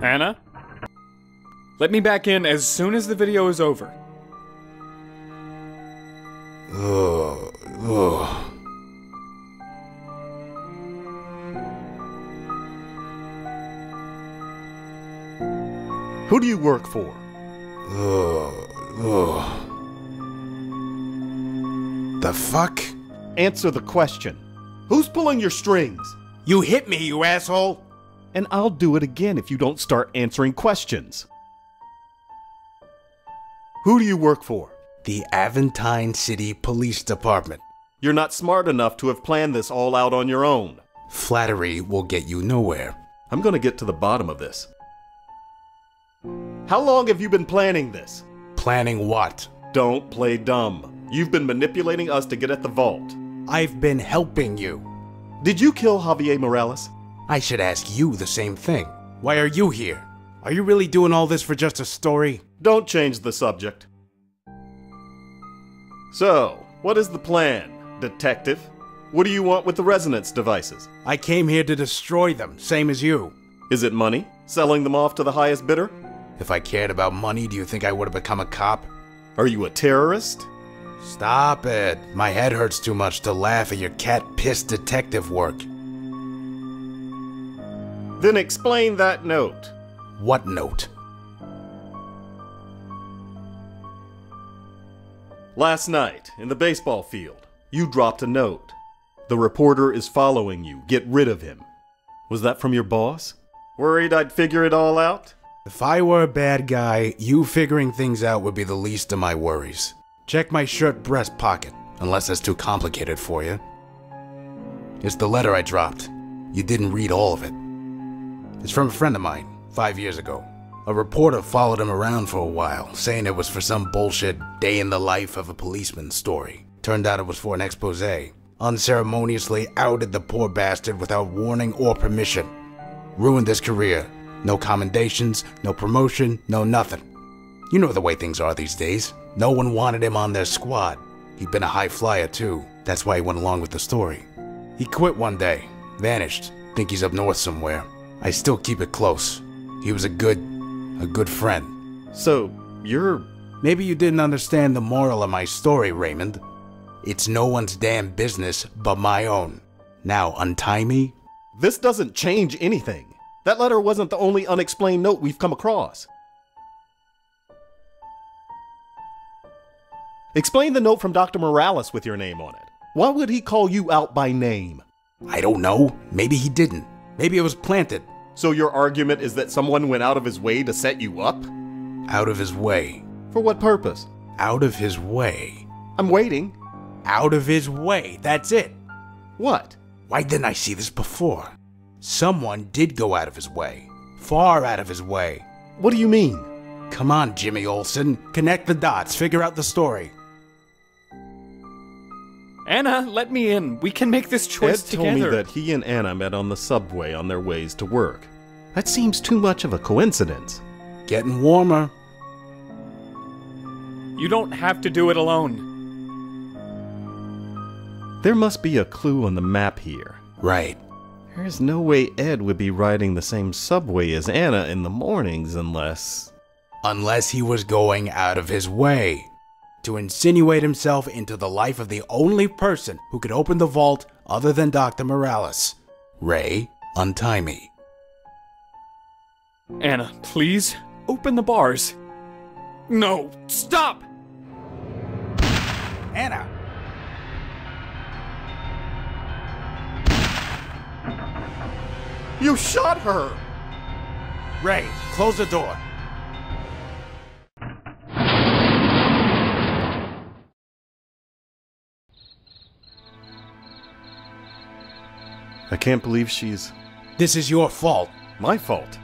Anna? Let me back in as soon as the video is over. Who do you work for? The fuck? Answer the question. Who's pulling your strings? You hit me, you asshole! And I'll do it again if you don't start answering questions. Who do you work for? The Aventine City Police Department. You're not smart enough to have planned this all out on your own. Flattery will get you nowhere. I'm gonna get to the bottom of this. How long have you been planning this? Planning what? Don't play dumb. You've been manipulating us to get at the vault. I've been helping you. Did you kill Javier Morales? I should ask you the same thing. Why are you here? Are you really doing all this for just a story? Don't change the subject. So, what is the plan, detective? What do you want with the resonance devices? I came here to destroy them, same as you. Is it money? Selling them off to the highest bidder? If I cared about money, do you think I would have become a cop? Are you a terrorist? Stop it. My head hurts too much to laugh at your cat-pissed detective work. Then explain that note. What note? Last night, in the baseball field, you dropped a note. The reporter is following you. Get rid of him. Was that from your boss? Worried I'd figure it all out? If I were a bad guy, you figuring things out would be the least of my worries. Check my shirt breast pocket, unless that's too complicated for you. It's the letter I dropped. You didn't read all of it. It's from a friend of mine, 5 years ago. A reporter followed him around for a while, saying it was for some bullshit day in the life of a policeman story. Turned out it was for an expose. Unceremoniously outed the poor bastard without warning or permission. Ruined his career. No commendations, no promotion, no nothing. You know the way things are these days. No one wanted him on their squad. He'd been a high flyer too. That's why he went along with the story. He quit one day. Vanished. Think he's up north somewhere. I still keep it close. He was a good friend. So, you're... Maybe you didn't understand the moral of my story, Raymond. It's no one's damn business but my own. Now untie me. This doesn't change anything. That letter wasn't the only unexplained note we've come across. Explain the note from Dr. Morales with your name on it. Why would he call you out by name? I don't know. Maybe he didn't. Maybe it was planted. So your argument is that someone went out of his way to set you up? Out of his way. For what purpose? Out of his way. I'm waiting. Out of his way. That's it. What? Why didn't I see this before? Someone did go out of his way. Far out of his way. What do you mean? Come on, Jimmy Olsen. Connect the dots. Figure out the story. Anna, let me in. We can make this choice Ed together. told me that he and Anna met on the subway on their ways to work. That seems too much of a coincidence. Getting warmer. You don't have to do it alone. There must be a clue on the map here. Right. There's no way Ed would be riding the same subway as Anna in the mornings unless... Unless he was going out of his way to insinuate himself into the life of the only person who could open the vault other than Dr. Morales. Ray, untie me. Anna, please, open the bars. No, stop! Anna! You shot her! Ray, close the door. I can't believe she's... This is your fault. My fault.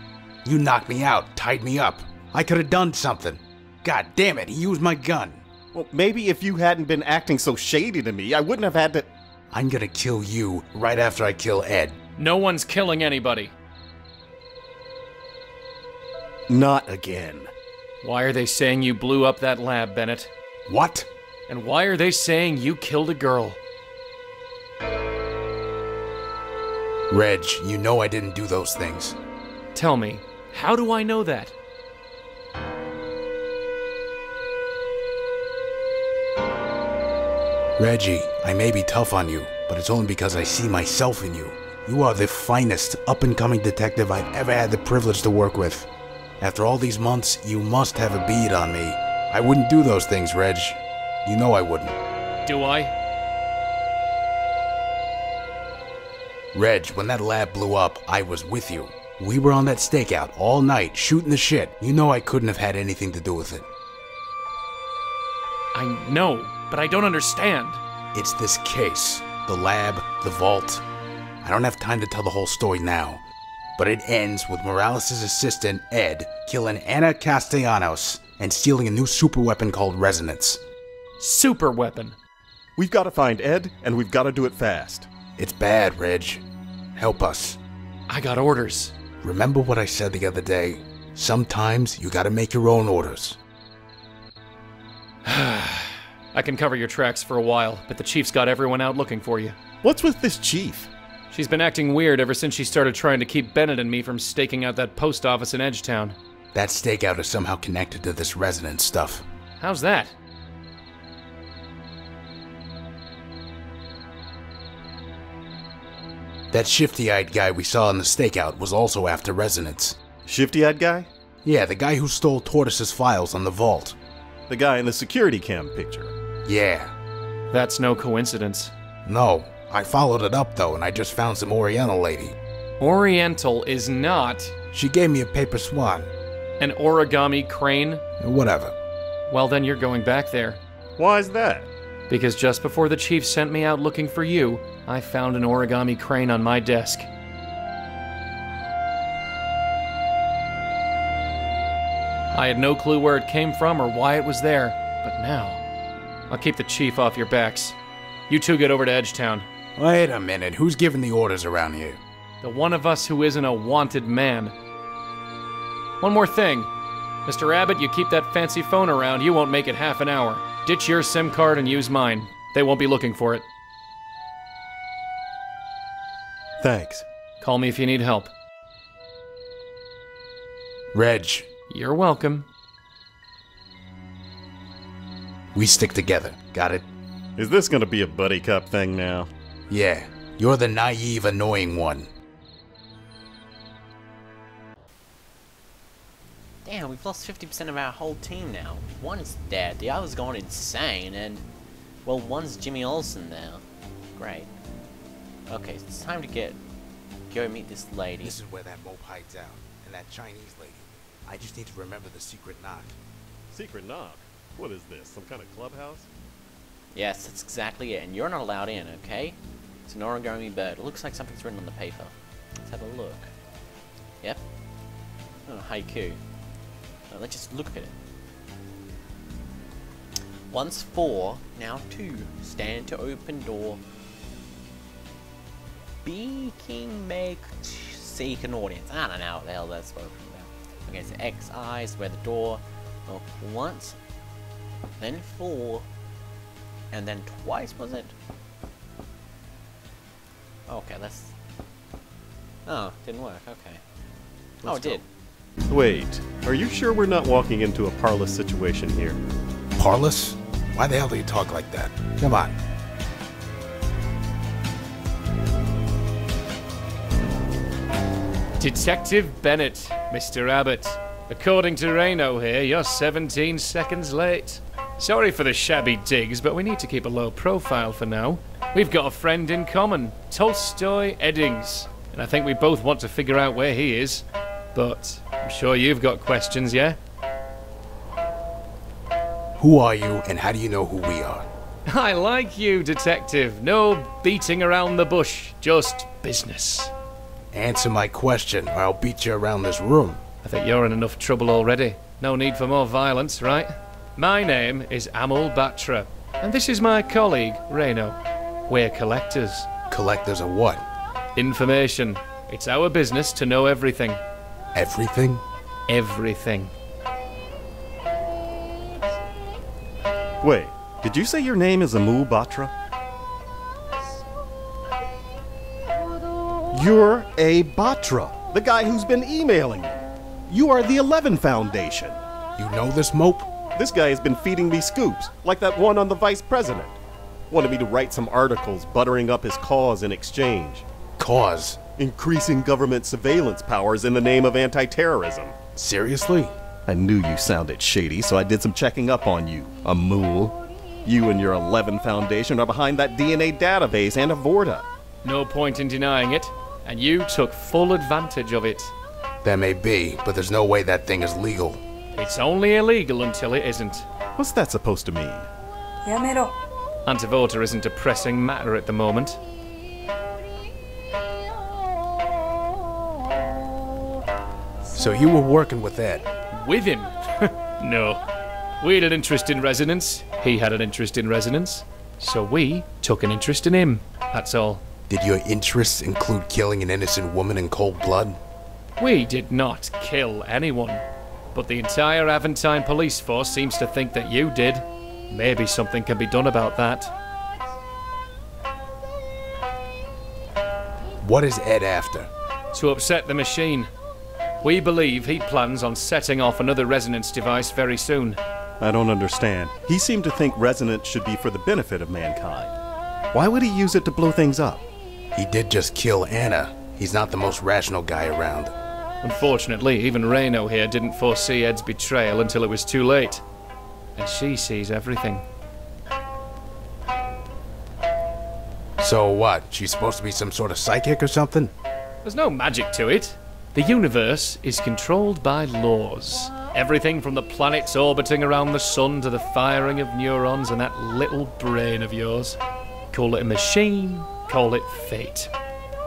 You knocked me out, tied me up. I could have done something. God damn it, he used my gun. Well, maybe if you hadn't been acting so shady to me, I wouldn't have had to... I'm gonna kill you right after I kill Ed. No one's killing anybody. Not again. Why are they saying you blew up that lab, Bennett? What? And why are they saying you killed a girl? Reg, you know I didn't do those things. Tell me, how do I know that? Reggie, I may be tough on you, but it's only because I see myself in you. You are the finest, up-and-coming detective I've ever had the privilege to work with. After all these months, you must have a bead on me. I wouldn't do those things, Reg. You know I wouldn't. Do I? Reg, when that lab blew up, I was with you. We were on that stakeout all night, shooting the shit. You know I couldn't have had anything to do with it. I know, but I don't understand. It's this case. The lab, the vault. I don't have time to tell the whole story now. But it ends with Morales' assistant, Ed, killing Anna Castellanos and stealing a new superweapon called Resonance. Super weapon. We've got to find Ed, and we've got to do it fast. It's bad, Reg. Help us. I got orders. Remember what I said the other day? Sometimes you gotta make your own orders. I can cover your tracks for a while, but the chief's got everyone out looking for you. What's with this chief? She's been acting weird ever since she started trying to keep Bennett and me from staking out that post office in Edgetown. That stakeout is somehow connected to this Resonance stuff. How's that? That shifty-eyed guy we saw in the stakeout was also after Resonance. Shifty-eyed guy? Yeah, the guy who stole Tortoise's files on the vault. The guy in the security cam picture. Yeah. That's no coincidence. No. I followed it up though, and I just found some Oriental lady. Oriental is not... She gave me a paper swan. An origami crane? Whatever. Well, then you're going back there. Why's that? Because just before the chief sent me out looking for you, I found an origami crane on my desk. I had no clue where it came from or why it was there, but now... I'll keep the chief off your backs. You two get over to Edgetown. Wait a minute, who's giving the orders around here? The one of us who isn't a wanted man. One more thing. Mr. Abbott, you keep that fancy phone around, you won't make it half an hour. Ditch your SIM card and use mine. They won't be looking for it. Thanks. Call me if you need help. Reg. You're welcome. We stick together, got it? Is this gonna be a buddy cop thing now? Yeah, you're the naive, annoying one. Damn, we've lost 50% of our whole team now. One's dead, the other's gone insane, and... well, one's Jimmy Olsen now. Great. Okay, it's time to go meet this lady. This is where that mope hides out, and that Chinese lady. I just need to remember the secret knock. Secret knock? What is this, some kind of clubhouse? Yes, that's exactly it, and you're not allowed in, okay? It's an origami bird. It looks like something's written on the paper. Let's have a look. Yep. Oh, haiku. Let's just look at it. Once 4, now 2. Stand to open door. Be king, make, seek an audience. I don't know what the hell that's spoken about. Okay, so X eyes where the door. Look once, then 4, and then twice, was it? Okay, let's... oh, didn't work, okay. Oh, it did. Wait, are you sure we're not walking into a parlous situation here? Parlous? Why the hell do you talk like that? Come on. Detective Bennett, Mr. Abbott. According to Reno here, you're 17 seconds late. Sorry for the shabby digs, but we need to keep a low profile for now. We've got a friend in common, Tolstoy Eddings, and I think we both want to figure out where he is. But I'm sure you've got questions, yeah? Who are you, and how do you know who we are? I like you, detective. No beating around the bush, just business. Answer my question, or I'll beat you around this room. I think you're in enough trouble already. No need for more violence, right? My name is Amul Batra, and this is my colleague, Reno. We're collectors. Collectors of what? Information. It's our business to know everything. Everything? Everything. Wait, did you say your name is Amul Batra? You're a Batra, the guy who's been emailing me. You are the 11 Foundation. You know this mope? This guy has been feeding me scoops, like that one on the vice president. Wanted me to write some articles buttering up his cause in exchange. Cause? Increasing government surveillance powers in the name of anti-terrorism. Seriously? I knew you sounded shady, so I did some checking up on you, a mule. You and your 11 Foundation are behind that DNA database and Avorta. No point in denying it, and you took full advantage of it. That may be, but there's no way that thing is legal. It's only illegal until it isn't. What's that supposed to mean? やめろ。 Antivota isn't a pressing matter at the moment. So you were working with Ed? With him? No. We had an interest in resonance. He had an interest in resonance. So we took an interest in him. That's all. Did your interests include killing an innocent woman in cold blood? We did not kill anyone. But the entire Aventine police force seems to think that you did. Maybe something can be done about that. What is Ed after? To upset the machine. We believe he plans on setting off another resonance device very soon. I don't understand. He seemed to think resonance should be for the benefit of mankind. Why would he use it to blow things up? He did just kill Anna. He's not the most rational guy around. Unfortunately, even Reno here didn't foresee Ed's betrayal until it was too late. And she sees everything. So what? She's supposed to be some sort of psychic or something? There's no magic to it. The universe is controlled by laws. Everything from the planets orbiting around the sun to the firing of neurons and that little brain of yours. Call it a machine, call it fate.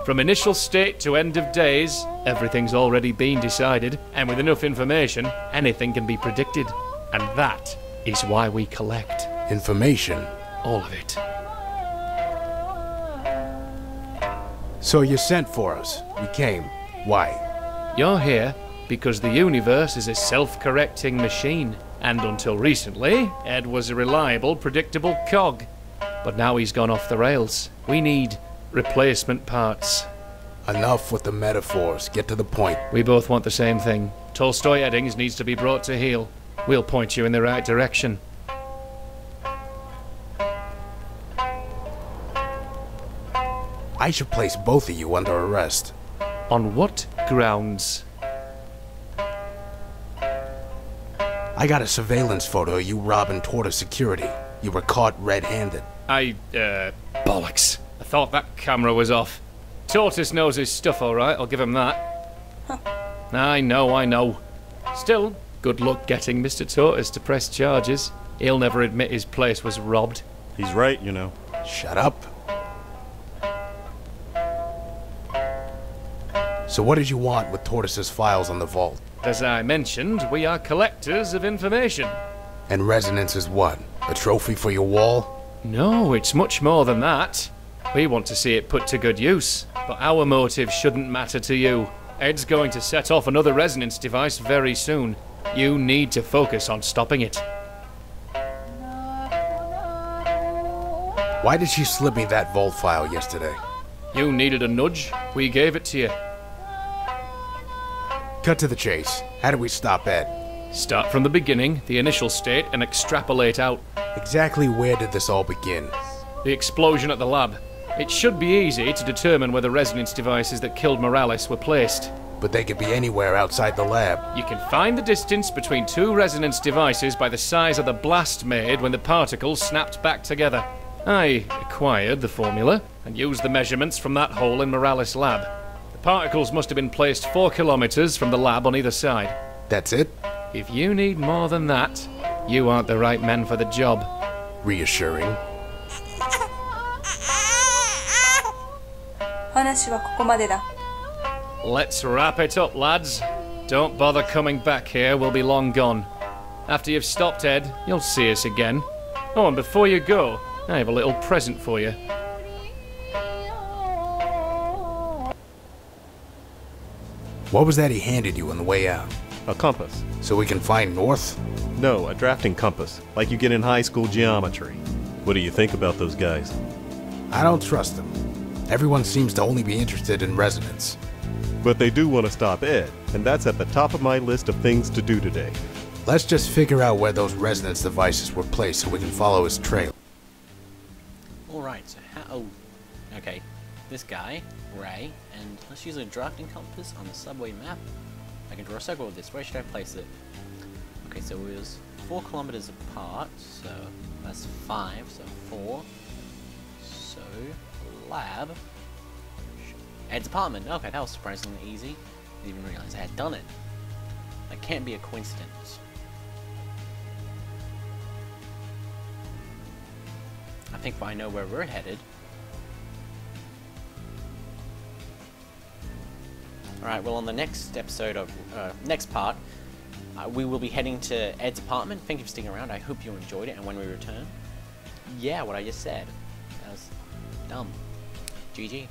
From initial state to end of days, everything's already been decided, and with enough information, anything can be predicted. And that is why we collect. Information? All of it. So you sent for us. We came. Why? You're here because the universe is a self-correcting machine. And until recently, Ed was a reliable, predictable cog. But now he's gone off the rails. We need replacement parts. Enough with the metaphors. Get to the point. We both want the same thing. Tolstoy Eddings needs to be brought to heel. We'll point you in the right direction. I should place both of you under arrest. On what grounds? I got a surveillance photo of you robbing Tortoise Security. You were caught red-handed. Bollocks. I thought that camera was off. Tortoise knows his stuff all right, I'll give him that. I know. Still, good luck getting Mr. Tortoise to press charges. He'll never admit his place was robbed. He's right, you know. Shut up. So what did you want with Tortoise's files on the vault? As I mentioned, we are collectors of information. And resonance is what? A trophy for your wall? No, it's much more than that. We want to see it put to good use, but our motive shouldn't matter to you. Ed's going to set off another resonance device very soon. You need to focus on stopping it. Why did she slip me that vault file yesterday? You needed a nudge. We gave it to you. Cut to the chase. How do we stop Ed? Start from the beginning, the initial state, and extrapolate out. Exactly where did this all begin? The explosion at the lab. It should be easy to determine where the resonance devices that killed Morales were placed. But they could be anywhere outside the lab. You can find the distance between two resonance devices by the size of the blast made when the particles snapped back together. I acquired the formula and used the measurements from that hole in Morales' lab. The particles must have been placed 4 kilometers from the lab on either side. That's it? If you need more than that, you aren't the right men for the job. Reassuring. 話はここまでだ。 Let's wrap it up, lads. Don't bother coming back here, we'll be long gone. After you've stopped Ed, you'll see us again. Oh, and before you go, I have a little present for you. What was that he handed you on the way out? A compass. So we can find north? No, a drafting compass, like you get in high school geometry. What do you think about those guys? I don't trust them. Everyone seems to only be interested in residents. But they do want to stop Ed, and that's at the top of my list of things to do today. Let's just figure out where those residents' devices were placed so we can follow his trail. Alright, so how... Oh, okay. This guy, Ray, and let's use a drafting compass on the subway map. I can draw a circle with this. Where should I place it? Okay, so it was 4 kilometers apart, so that's 5, so 4. So, lab. Ed's apartment. Okay, that was surprisingly easy. Didn't even realize I had done it. That can't be a coincidence. I think I know where we're headed. Alright, well on the next episode of, next part, we will be heading to Ed's apartment. Thank you for sticking around. I hope you enjoyed it, and when we return, yeah, what I just said. That was dumb. GG.